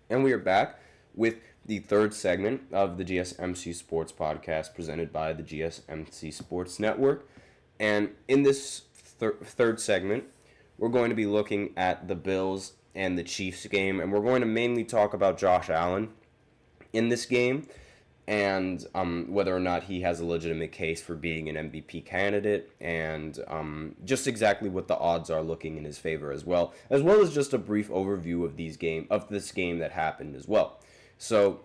And we are back with the third segment of the GSMC Sports Podcast presented by the GSMC Sports Network. And in this third segment, we're going to be looking at the Bills and the Chiefs game, and we're going to mainly talk about Josh Allen in this game and whether or not he has a legitimate case for being an MVP candidate, and just exactly what the odds are looking in his favor as well as just a brief overview of this game that happened as well. So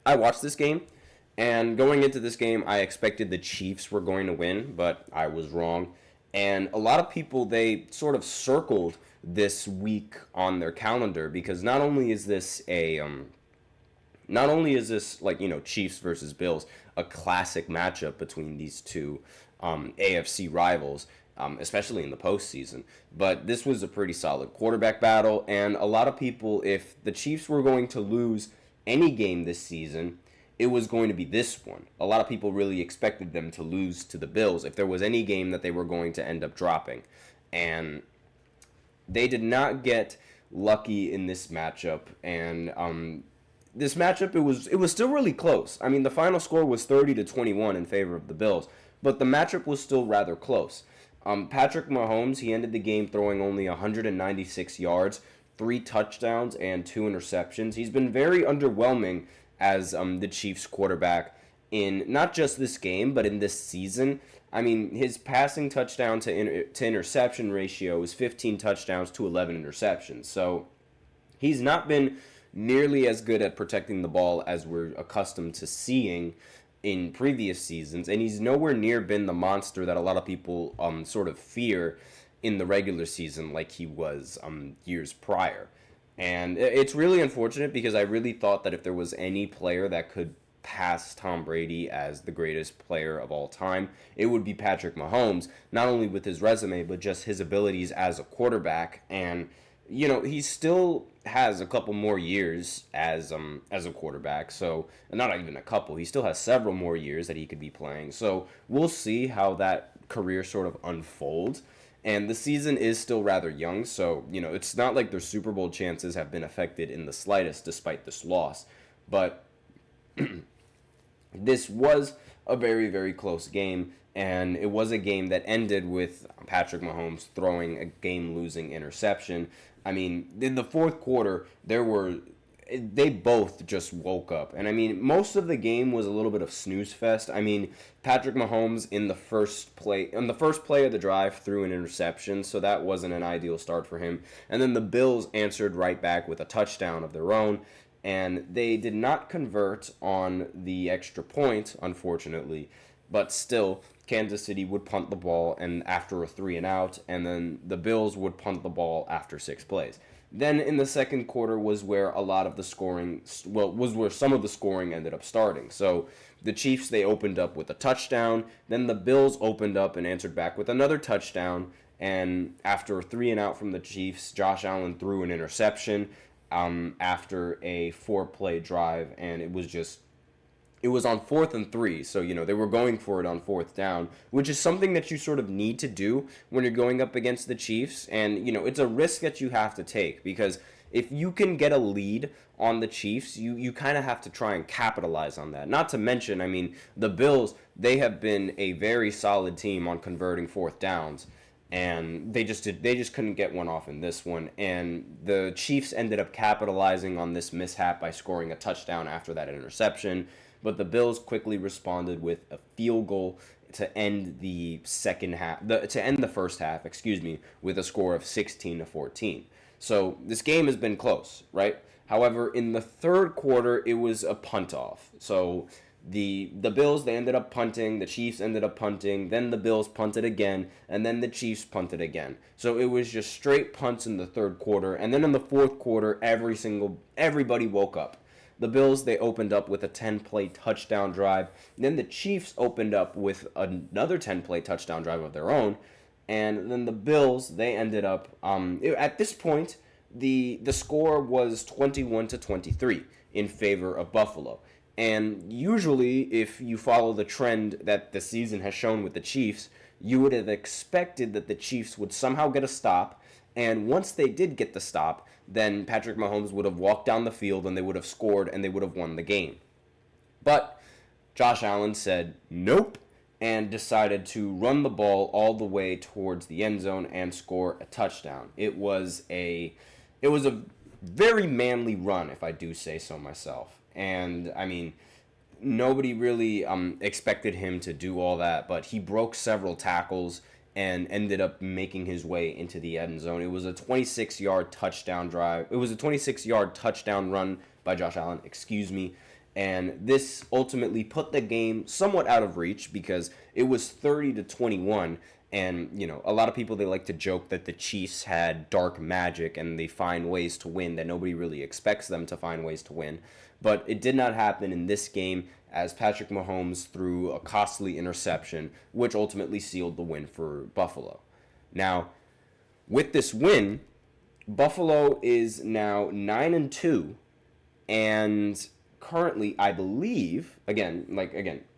I watched this game, and going into this game, I expected the Chiefs were going to win, but I was wrong. And a lot of people, they sort of circled this week on their calendar because not only is this, like, Chiefs versus Bills, a classic matchup between these two AFC rivals, especially in the postseason, but this was a pretty solid quarterback battle, and a lot of people, if the Chiefs were going to lose any game this season, it was going to be this one. A lot of people really expected them to lose to the Bills if there was any game that they were going to end up dropping, and they did not get lucky in this matchup, and this matchup, it was still really close. I mean, the final score was 30-21 in favor of the Bills, but the matchup was still rather close. Patrick Mahomes, he ended the game throwing only 196 yards, 3 touchdowns, and 2 interceptions. He's been very underwhelming as the Chiefs quarterback in not just this game, but in this season. I mean, his passing touchdown to interception ratio is 15 touchdowns to 11 interceptions. So he's not been nearly as good at protecting the ball as we're accustomed to seeing in previous seasons, and he's nowhere near been the monster that a lot of people sort of fear in the regular season like he was years prior. And it's really unfortunate because I really thought that if there was any player that could pass Tom Brady as the greatest player of all time, it would be Patrick Mahomes, not only with his resume, but just his abilities as a quarterback. And he still has a couple more years as a quarterback. So, not even a couple. He still has several more years that he could be playing. So, we'll see how that career sort of unfolds. And the season is still rather young, so, it's not like their Super Bowl chances have been affected in the slightest despite this loss. But this was a very, very close game, and it was a game that ended with Patrick Mahomes throwing a game-losing interception. I mean, in the fourth quarter, they both just woke up. And I mean, most of the game was a little bit of snooze fest. I mean, Patrick Mahomes in the first play of the drive threw an interception, so that wasn't an ideal start for him. And then the Bills answered right back with a touchdown of their own, and they did not convert on the extra point, unfortunately. But still, Kansas City would punt the ball and after a 3-and-out, and then the Bills would punt the ball after 6 plays. Then in the second quarter was where a lot of the scoring, was where some of the scoring ended up starting. So the Chiefs, they opened up with a touchdown. Then the Bills opened up and answered back with another touchdown. And after a 3-and-out from the Chiefs, Josh Allen threw an interception after a 4-play drive, and it was on 4th and 3, so, they were going for it on 4th down, which is something that you sort of need to do when you're going up against the Chiefs, and, it's a risk that you have to take, because if you can get a lead on the Chiefs, you kind of have to try and capitalize on that. Not to mention, I mean, the Bills, they have been a very solid team on converting 4th downs, and they just couldn't get one off in this one, and the Chiefs ended up capitalizing on this mishap by scoring a touchdown after that interception. But the Bills quickly responded with a field goal to end the first half, with a score of 16-14. So this game has been close, right? However, in the third quarter, it was a punt off. So the Bills, they ended up punting, the Chiefs ended up punting, then the Bills punted again, and then the Chiefs punted again. So it was just straight punts in the third quarter, and then in the fourth quarter, everybody woke up. The Bills, they opened up with a 10-play touchdown drive. Then the Chiefs opened up with another 10-play touchdown drive of their own. And then the Bills, they ended up, at this point, the score was 21-23 in favor of Buffalo. And usually, if you follow the trend that the season has shown with the Chiefs, you would have expected that the Chiefs would somehow get a stop And once they did get the stop, then Patrick Mahomes would have walked down the field and they would have scored and they would have won the game. But Josh Allen said nope and decided to run the ball all the way towards the end zone and score a touchdown. It was a very manly run, if I do say so myself. And I mean, nobody really expected him to do all that, but he broke several tackles and ended up making his way into the end zone. It was a 26-yard touchdown drive. It was a 26-yard touchdown run by Josh Allen, and this ultimately put the game somewhat out of reach because it was 30-21. And, a lot of people, they like to joke that the Chiefs had dark magic and they find ways to win that nobody really expects them to find ways to win. But it did not happen in this game as Patrick Mahomes threw a costly interception, which ultimately sealed the win for Buffalo. Now, with this win, Buffalo is now 9-2, and currently, I believe,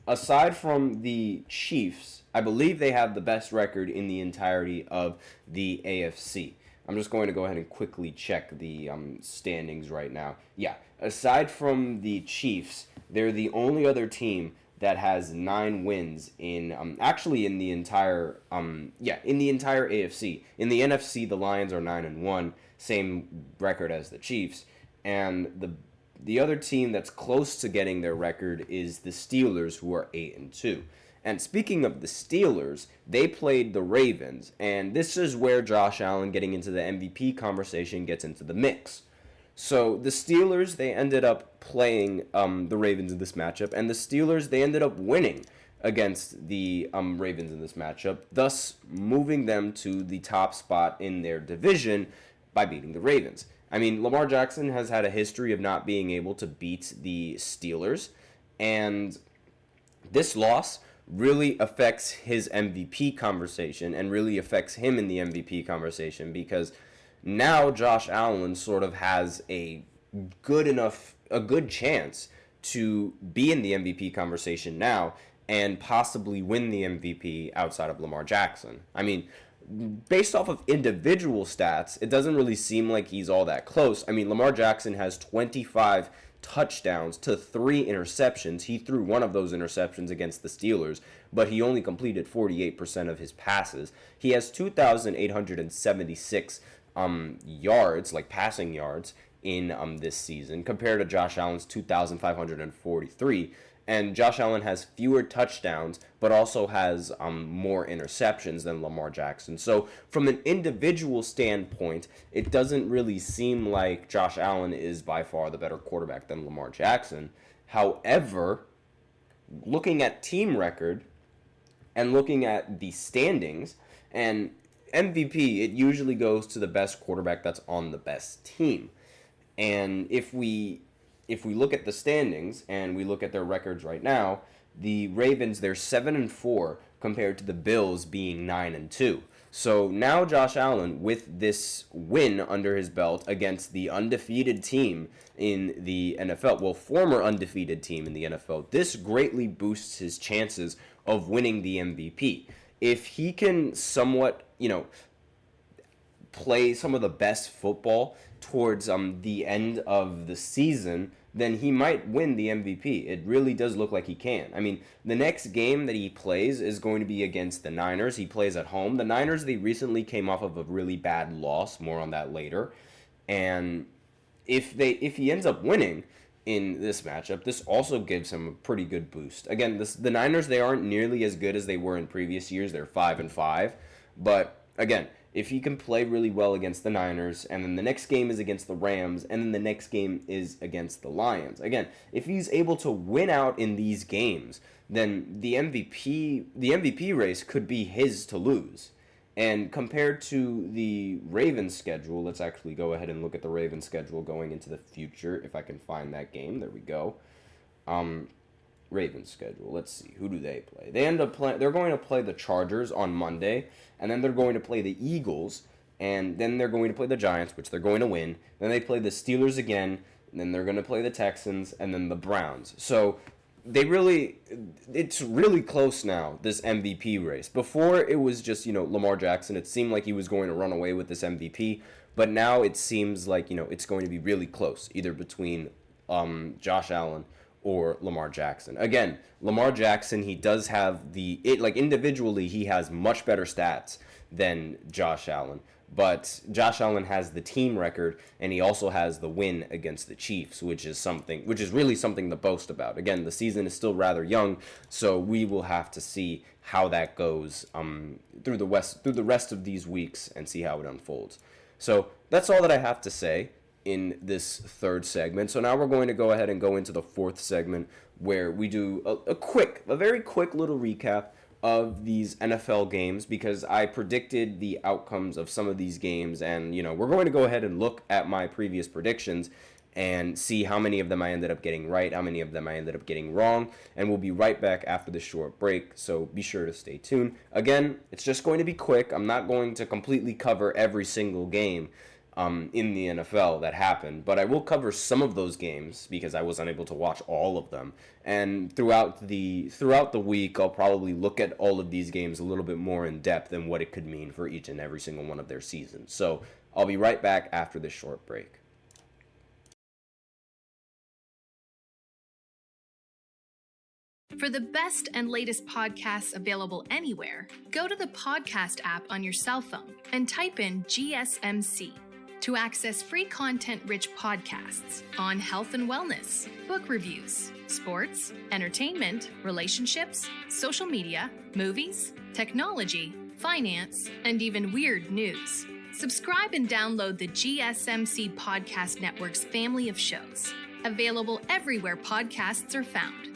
aside from the Chiefs, I believe they have the best record in the entirety of the AFC. I'm just going to go ahead and quickly check the standings right now. Yeah, aside from the Chiefs, they're the only other team that has 9 wins in in the entire AFC. In the NFC, the Lions are 9-1, same record as the Chiefs, and the other team that's close to getting their record is the Steelers, who are 8-2. And speaking of the Steelers, they played the Ravens, and this is where Josh Allen getting into the MVP conversation gets into the mix. So the Steelers, they ended up playing the Ravens in this matchup, and the Steelers, they ended up winning against the Ravens in this matchup, thus moving them to the top spot in their division by beating the Ravens. I mean, Lamar Jackson has had a history of not being able to beat the Steelers, and this loss really affects his MVP conversation and really affects him in the MVP conversation because now Josh Allen sort of has a good chance to be in the MVP conversation now and possibly win the MVP outside of Lamar Jackson. I mean, based off of individual stats, it doesn't really seem like he's all that close. I mean, Lamar Jackson has 25 touchdowns to 3 interceptions. He threw one of those interceptions against the Steelers, but he only completed 48% of his passes. He has 2,876 yards, like passing yards, in this season, compared to Josh Allen's 2,543. And Josh Allen has fewer touchdowns, but also has more interceptions than Lamar Jackson. So from an individual standpoint, it doesn't really seem like Josh Allen is by far the better quarterback than Lamar Jackson. However, looking at team record and looking at the standings, and MVP, it usually goes to the best quarterback that's on the best team. And if we look at the standings and we look at their records right now, the Ravens, they're 7-4 compared to the Bills being 9-2. So now Josh Allen, with this win under his belt against the undefeated team in the NFL, well, former undefeated team in the NFL, this greatly boosts his chances of winning the MVP. If he can somewhat, play some of the best football towards the end of the season, then he might win the MVP. It really does look like he can. I mean, the next game that he plays is going to be against the Niners. He plays at home. The Niners, they recently came off of a really bad loss. More on that later. And if he ends up winning in this matchup, this also gives him a pretty good boost. Again, the Niners, they aren't nearly as good as they were in previous years. They're 5-5. But again, if he can play really well against the Niners, and then the next game is against the Rams, and then the next game is against the Lions. Again, if he's able to win out in these games, then the MVP race could be his to lose. And compared to the Ravens schedule, let's actually go ahead and look at the Ravens schedule going into the future, if I can find that game. There we go. Ravens schedule. Let's see. Who do they play? They're going to play the Chargers on Monday, and then they're going to play the Eagles, and then they're going to play the Giants, which they're going to win. Then they play the Steelers again, and then they're going to play the Texans, and then the Browns. So it's really close now, this MVP race. Before, it was just, Lamar Jackson. It seemed like he was going to run away with this MVP, but now it seems like, it's going to be really close, either between Josh Allen or Lamar Jackson. Again, Lamar Jackson, he does have individually, he has much better stats than Josh Allen. But Josh Allen has the team record, and he also has the win against the Chiefs, which is really something to boast about. Again, the season is still rather young, so we will have to see how that goes through the rest of these weeks and see how it unfolds. So that's all that I have to say in this third segment. So now we're going to go ahead and go into the fourth segment, where we do a very quick little recap of these NFL games, because I predicted the outcomes of some of these games, and we're going to go ahead and look at my previous predictions and see how many of them I ended up getting right, how many of them I ended up getting wrong, and we'll be right back after this short break, so be sure to stay tuned. Again, it's just going to be quick. I'm not going to completely cover every single game in the NFL that happened, but I will cover some of those games because I was unable to watch all of them. And throughout the week, I'll probably look at all of these games a little bit more in depth and what it could mean for each and every single one of their seasons. So I'll be right back after this short break. For the best and latest podcasts available anywhere, go to the podcast app on your cell phone and type in GSMC to access free content-rich podcasts on health and wellness, book reviews, sports, entertainment, relationships, social media, movies, technology, finance, and even weird news. Subscribe and download the GSMC Podcast Network's family of shows, available everywhere podcasts are found.